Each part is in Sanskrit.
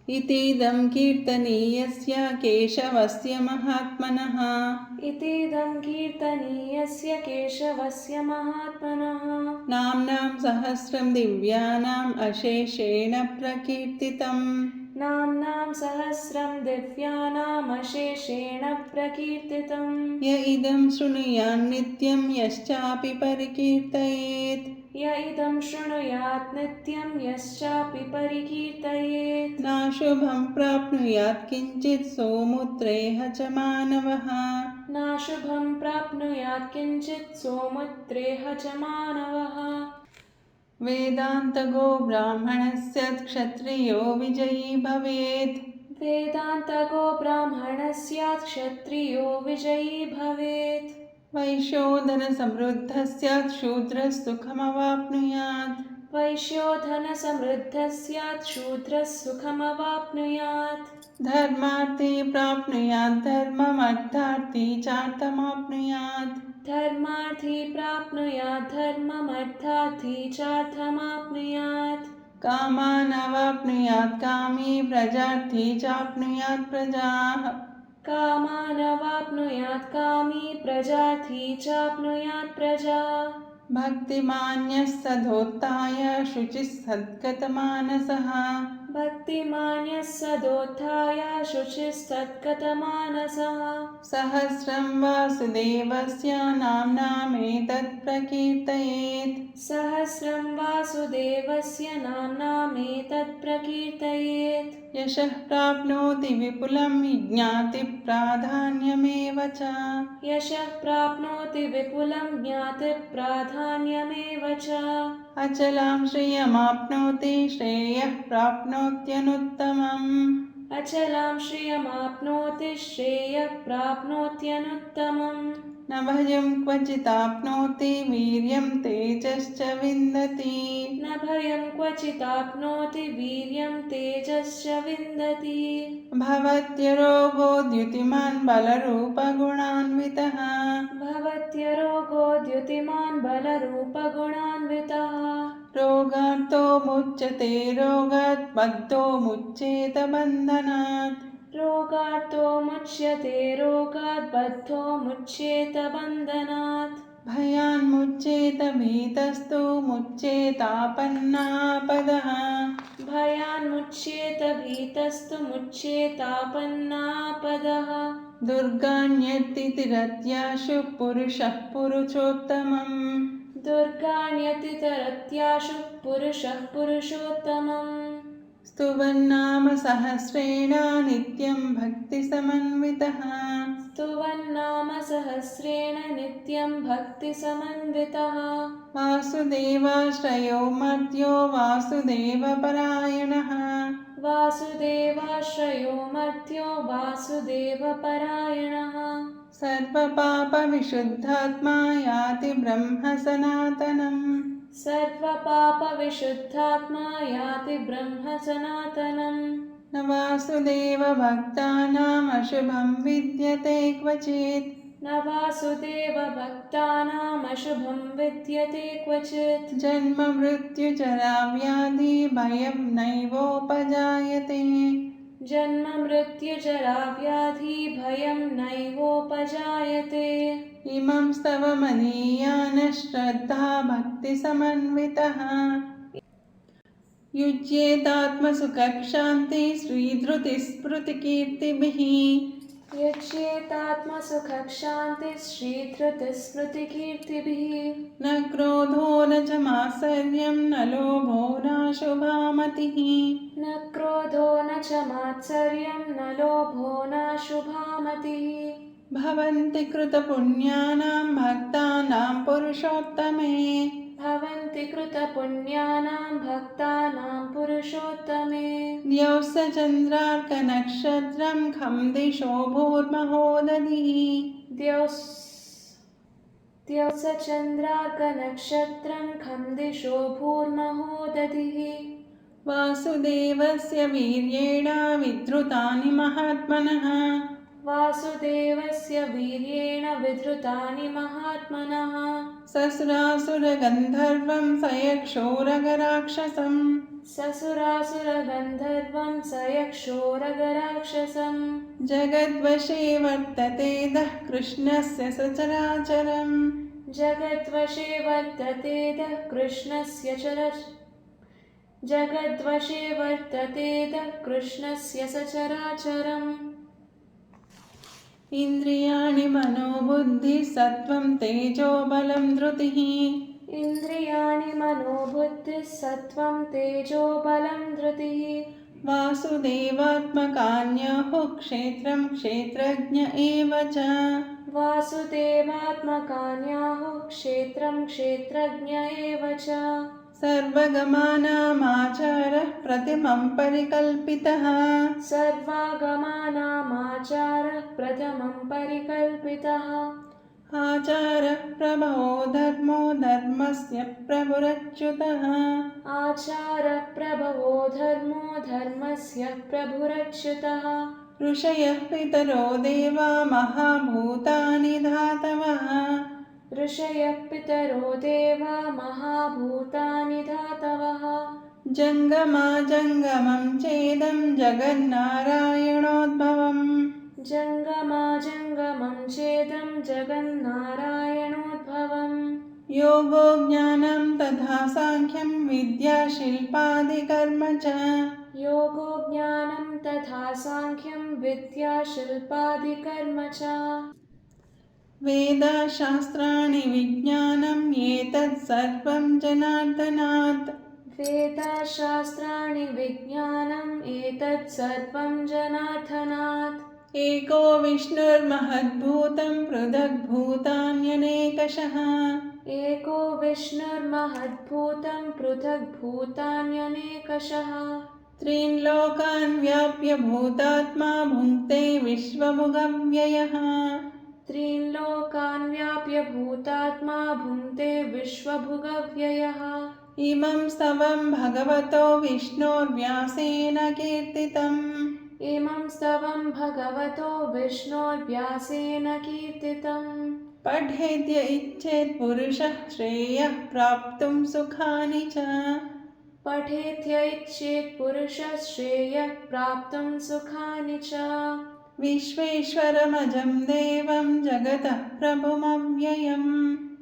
इतीदं कीर्तनीयस्य केशवस्य महात्मनः। इतीदं कीर्तनीयस्य केशवस्य महात्मनः। नाम्नां सहस्रं दिव्यानाम् अशेषेण प्रकीर्तितम्। नाम्नां सहस्रं दिव्यानामशेषेण प्रकीर्तितम्। य इदं शृणुयान्नित्यं यश्चापि परिकीर्तयेत्। य इदं शृणुयात् नित्यं यश्चापि परिकीर्तयेत्। नाशुभं प्राप्नुयात् किञ्चित् सोमुत्रेह च मानवः। नाशुभं प्राप्नुयात् किञ्चित् सोमुत्रेह च मानवः। वेदान्तगो ब्राह्मणस्य क्षत्रियो विजयी भवेत्। वेदान्तगो ब्राह्मणस्यात् क्षत्रियो विजयी भवेत्। वैश्योधनसमृद्धः स्यात् शूद्रः सुखमवाप्नुयात्। वैश्योधनसमृद्धः स्यात् शूद्रः सुखमवाप्नुयात्। धर्मार्थी प्राप्नुयात् धर्ममर्थार्थी चार्थमाप्नुयात्। धर्मार्थी प्राप्नुयात् धर्ममर्थार्थी चार्थमाप्नुयात्। कामानवाप्नुयात् कामी प्रजार्थी चाप्नुयात् प्रजाः। कामानवाप्नुयात् कामी प्रजार्थी चाप्नुयात् प्रजा। भक्तिमान्यः सदोत्थाय शुचिः सद्गतमानसः। भक्तिमान्यः सदोत्थाय शुचिः सद्गतमानसः। सहस्रं वासुदेवस्य नाम्नामेतत् प्रकीर्तयेत्। सहस्रं वासुदेवस्य नाम्नामेतत् प्रकीर्तयेत्। यशः प्राप्नोति विपुलं ज्ञाति प्राधान्यमेव च। यशः प्राप्नोति विपुलं ज्ञातिप्राधान्यमेव च। अचलां श्रियमाप्नोति श्रेयः प्राप्नोत्यनुत्तमम्। अचलां श्रियमाप्नोति श्रेयः प्राप्नोत्यनुत्तमम्। न भयं क्वचिदाप्नोति वीर्यं तेजश्च विन्दति। न भयं क्वचिदाप्नोति वीर्यं तेजश्च विन्दति। भवत्यरोगो द्युतिमान् बलरूपगुणान्वितः। भवत्यरोगो द्युतिमान् बलरूपगुणान्वितः। रोगार्तो मुच्यते रोगात् बद्धो मुच्येत बन्धनात्। रोगार्तो मुच्यते रोगात् बद्धो मुच्येत बन्धनात्। भयान्मुच्येत भीतस्तु मुच्येतापन्नापदः। भयान्मुच्येत भीतस्तु मुच्येतापन्नापदः। दुर्गाण्यतिरत्याशु पुरुषः पुरुषोत्तमम्। दुर्गाण्यतितरत्याशु पुरुषः पुरुषोत्तमम्। स्तुवन्नाम सहस्रेण नित्यं भक्तिसमन्वितः। स्तुवन्नाम सहस्रेण नित्यं भक्तिसमन्वितः। वासुदेवाश्रयो मर्त्यो वासुदेवपरायणः। वासुदेवाश्रयो मर्त्यो वासुदेवपरायणः। सर्वपापविशुद्धात्मा याति ब्रह्म सनातनम्। सर्वपापविशुद्धात्मा याति ब्रह्म सनातनम्। न वासुदेवभक्तानाम् अशुभं विद्यते क्वचित्। न वासुदेवभक्तानाम् अशुभं विद्यते क्वचित्। जन्म मृत्युजरा व्याधि भयं नैवोपजायते। जन्म मृत्युजरा व्याधि भयं नैवोपजायते। इमं स्तवमनीयान् श्रद्धा भक्तिसमन्वितः। युज्येतात्मसुखशान्ति श्रीधृतिस्मृतिकीर्तिभिः। युज्येतात्मसुखशान्तिः श्रीधृतिस्मृतिकीर्तिभिः। न क्रोधो न च मात्सर्यं न लोभो नाशुभा मतिः। न क्रोधो न च मात्सर्यं न लोभो न शुभा मतिः। भवन्ति कृतपुण्यानां भक्तानां पुरुषोत्तमे। भवन्ति कृतपुण्यानां भक्तानां पुरुषोत्तमे। द्यौः चन्द्रार्कनक्षत्रं खं दिशो भूर्महोदधिः। द्यौः चन्द्रार्कनक्षत्रं खं दिशो भूर्महोदधिः। वासुदेवस्य वीर्येण विधृतानि महात्मनः। वासुदेवस्य वीर्येण विधृतानि महात्मनः। ससुरासुरगन्धर्वं सयक्षोरगराक्षसम्। ससुरासुरगन्धर्वं स यक्षोरगराक्षसम् जगद्वशे वर्तते दः कृष्णस्य सचराचरम् जगद्वशे वर्तते दः कृष्णस्य जगद्वशे वर्तते दः कृष्णस्य सचराचरम् इन्द्रियाणि मनोबुद्धिः सत्त्वं तेजो बलं धृतिः इन्द्रियाणि मनोबुद्धिः सत्त्वं तेजो बलं धृतिः वासुदेवात्मकान्याहुः क्षेत्रं क्षेत्रज्ञ एव च वासुदेवात्मकान्याहुः क्षेत्रं क्षेत्रज्ञ एव च सर्वगमानामाचारः प्रतिमं परिकल्पितः सर्वागमानामाचारः प्रथमं परिकल्पितः आचारः प्रभवो धर्मो धर्मस्य प्रभुरच्युतः आचारप्रभवो धर्मो धर्मस्य प्रभुरच्युतः ऋषयः पितरो देवा महाभूतानि धातवः ऋषयः पितरो देवा महाभूतानि धातवः जङ्गमाजङ्गमं चेदं जगन्नारायणोद्भवम् जङ्गमाजङ्गमं चेदं जगन्नारायणोद्भवम् योगो ज्ञानं तथा साङ्ख्यं विद्या शिल्पादिकर्म च योगो ज्ञानं तथा साङ्ख्यं विद्या शिल्पादिकर्म च वेदशास्त्राणि विज्ञानम् एतत् सर्वं जनार्दनात् वेदशास्त्राणि विज्ञानम् एतत् सर्वं जनार्दनात् एको विष्णुर्महद्भूतं पृथग्भूतान्यनेकशः एको विष्णुर्महद्भूतं पृथग्भूतान्यनेकशः त्रीन् लोकान् व्याप्य भूतात्मा भुङ्क्ते विश्वभुगव्ययः त्रीन् लोकान् व्याप्य भूतात्मा भुङ्क्ते विश्वभुगव्ययः इमं स्तवं भगवतो विष्णोर्व्यासेन कीर्तितम् इमं स्तवं भगवतो विष्णोर्व्यासेन कीर्तितम् पठेद्य इच्छेत् पुरुषः श्रेयः प्राप्तुं सुखानि च पठेद्य इच्छेत् पुरुषः श्रेयः प्राप्तुं सुखानि च विश्वेश्वरमजं देवं जगतः प्रभुमव्ययम्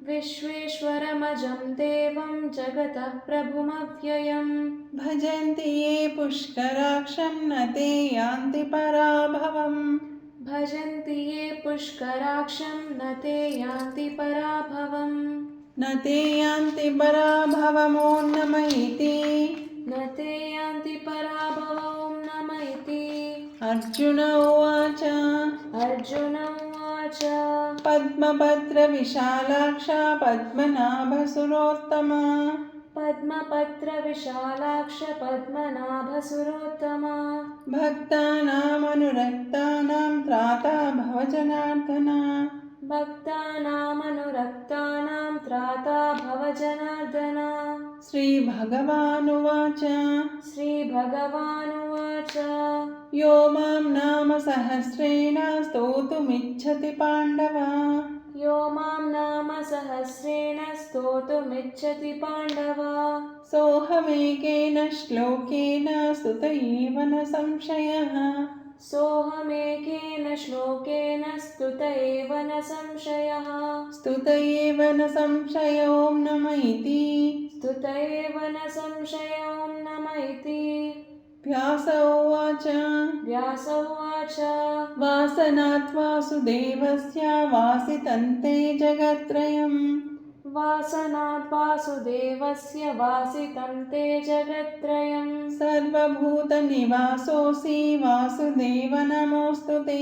विश्वेश्वरमजं देवं जगतः प्रभुमव्ययम् भजन्ति ये पुष्कराक्षं न ते यान्ति पराभवम् भजन्ति ये पुष्कराक्षं न ते यान्ति पराभवम् न ते यान्ति पराभवमोन्नम इति न ते यान्ति पराभवं नम इति अर्जुन उवाच अर्जुन उवाच पद्मपत्रविशालाक्षा पद्मनाभसुरोत्तमा पद्मपत्रविशालाक्ष पद्मनाभसुरोत्तमा भक्तानामनुरक्तानां त्राता भव जनार्दन भक्तानामनुरक्तानां त्राता भव जनार्दन श्रीभगवानुवाच श्रीभगवानुवाच यो मां नाम सहस्रेण स्तोतुमिच्छति पाण्डव यो मां नाम सहस्रेण स्तोतुमिच्छति पाण्डव सोऽहमेकेन श्लोकेन स्तुत एव न संशयः सोऽहमेकेन श्लोकेन स्तुत एव न संशयः स्तुत एव न संशयो नम इति स्तुत एव न संशयो नम इति व्यास उवाच व्यास उवाच वासनात् वासुदेवस्य वासितन्ते जगत्त्रयम् वासनात् वासुदेवस्य वासितं ते जगत्त्रयम् सर्वभूतनिवासोऽसि वासुदेव नमोऽस्तु ते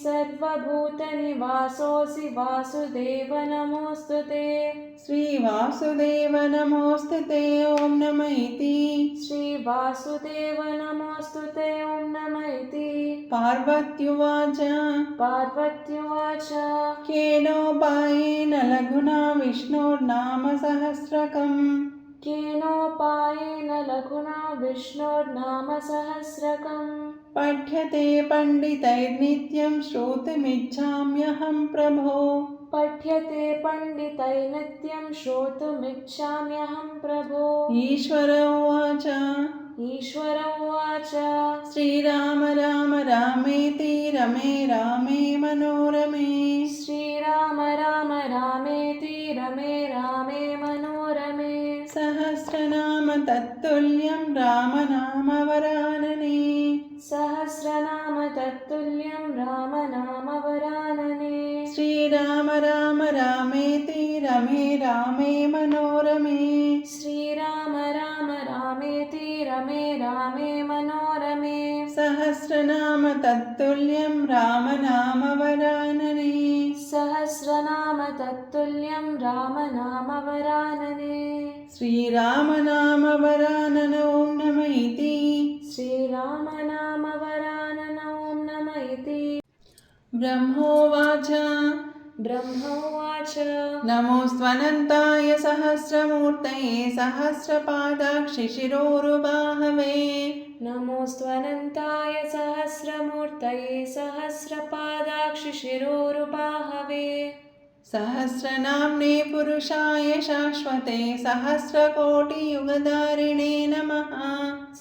सर्वभूतनिवासोऽसि वासुदेव नमोऽस्तु ते श्रीवासुदेव नमोऽस्तु ते ॐ नम इति श्रीवासुदेव नमोऽस्तु ते ॐ नम इति पार्वत्युवाच पार्वत्युवाच केनोपायेन लघुना विष्णोर्नाम सहस्रकम् केनोपायेन लघुना विष्णोर्नाम सहस्रकम् पठ्यते पण्डितैर्नित्यं श्रोतुमिच्छाम्यहं प्रभो पठ्यते पण्डितैर्नित्यं श्रोतुमिच्छाम्यहं प्रभो ईश्वर उवाच ईश्वर उवाच श्रीराम राम रामेति रमे रामे मनोरमे श्रीराम राम रामेति रमे रामे मनोरमे सहस्रनाम तत्तुल्यं रामनामवरानने सहस्रनाम तत्तुल्यं रामनामवरानने श्रीराम राम रामेति रमे रामे मनोरमे श्रीराम राम रामेति रमे रामे मनोरमे सहस्रनाम तत्तुल्यं रामनामवरानने सहस्रनाम तत्तुल्यं रामनामवरानने श्रीरामनामवरानन ॐ नम इति श्रीरामनामवरानन ॐ नम इति ब्रह्मोवाच ब्रह्मोवाच नमोऽस्त्वनन्ताय सहस्रमूर्तये सहस्रपादाक्षिशिरोरुबाहवे नमोऽस्त्वनन्ताय सहस्रमूर्तये सहस्रपादाक्षिशिरोरुबाहवे सहस्रनाम्ने पुरुषाय शाश्वते सहस्रकोटियुगधारिणे नमः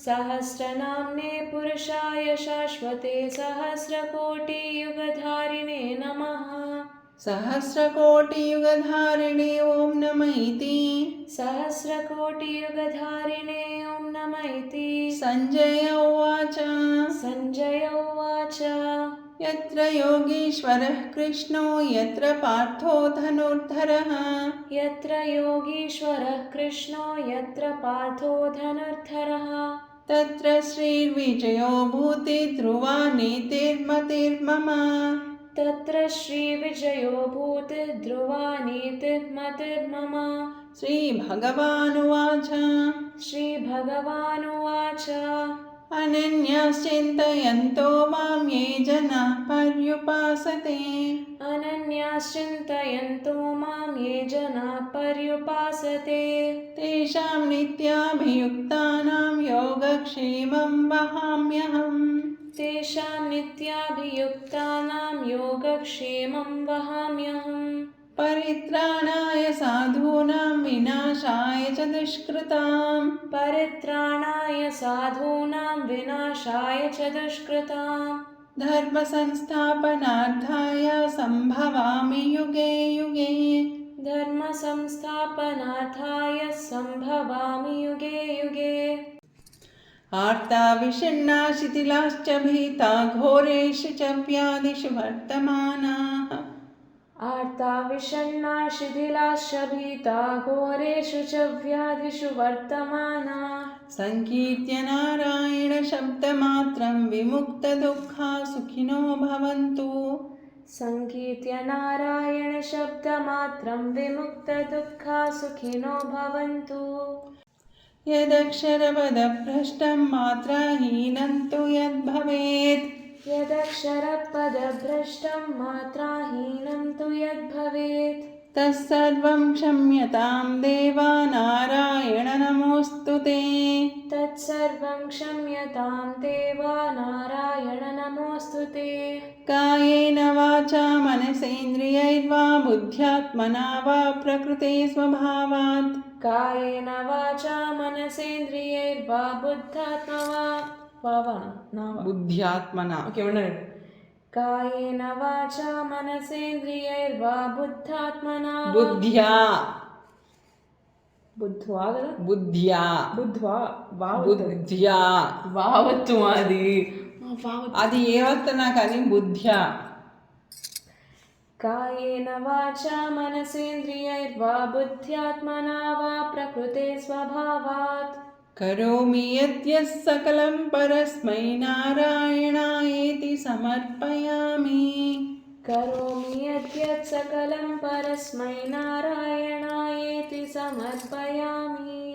सहस्रनाम्ने पुरुषाय शाश्वते सहस्रकोटियुगधारिणे नमः सहस्रकोटियुगधारिणे ॐ नम इति सहस्रकोटियुगधारिणे ॐ नम इति सञ्जय उवाच सञ्जय उवाच यत्र योगीश्वरः कृष्णो यत्र पार्थो धनुर्धरः यत्र योगीश्वरः कृष्णो यत्र पार्थो धनुर्धरः तत्र श्रीर्विजयो भूतिर्ध्रुवा नीतिर्मतिर्मम तत्र श्रीविजयो भूतिर्ध्रुवा नीतिर्मतिर्मम श्रीभगवानुवाच श्रीभगवानुवाच अनन्याश्चिन्तयन्तो मां ये जनाः पर्युपासते अनन्याश्चिन्तयन्तो मां ये जनाः पर्युपासते तेषां नित्याभियुक्तानां योगक्षेमं वहाम्यहम् तेषां नित्याभियुक्तानां योगक्षेमं वहाम्यहम् परित्राणाय साधूनां विनाशाय च दुष्कृताम् परित्राणाय साधूनां विनाशाय च दुष्कृताम् धर्मसंस्थापनार्थाय सम्भवामि युगे युगे धर्मसंस्थापनार्थाय सम्भवामि युगे युगे आर्ता विषण्णा शिथिलाश्च भीता घोरेषु च व्याधिषु वर्तमानाः आर्ता विषण्णा शिथिलाश्च भीता घोरेषु च व्याधिषु वर्तमानाः सङ्कीर्त्य नारायणशब्दमात्रं विमुक्तदुःखा सुखिनो भवन्तु सङ्कीर्त्य नारायणशब्दमात्रं विमुक्तदुःखा सुखिनो भवन्तु यदक्षरपदभ्रष्टं मात्राहीनं तु यद्भवेत् यदक्षरपदभ्रष्टं मात्राहीनं तु यद्भवेत् तत्सर्वं क्षम्यतां देवा नारायण नमोऽस्तु ते तत्सर्वं क्षम्यतां देवा नारायण नमोऽस्तु ते कायेन वाचा मनसेन्द्रियैर्वा बुद्ध्यात्मना वा प्रकृते स्वभावात् कायेन वाचा मनसेन्द्रियैर्वा बुद्ध्यात्मना कायेन वाचा मनसेन्द्रियैर्वा बुद्धात्मना बुद्ध्या बुद्ध्वा కదా बुद्ध्या బుద్ధ్వా बुद्ध्या వావత్తు అది ఏ వస్తున్నా కానీ బుద్ధ్యా कायेन वाचा मनसेन्द्रियैर्वा बुद्ध्यात्मना वा प्रकृते स्वभावात् करोमि यद्यः सकलं परस्मै नारायणायेति समर्पयामि करोमि यद्यत् सकलं परस्मै नारायणायेति समर्पयामि।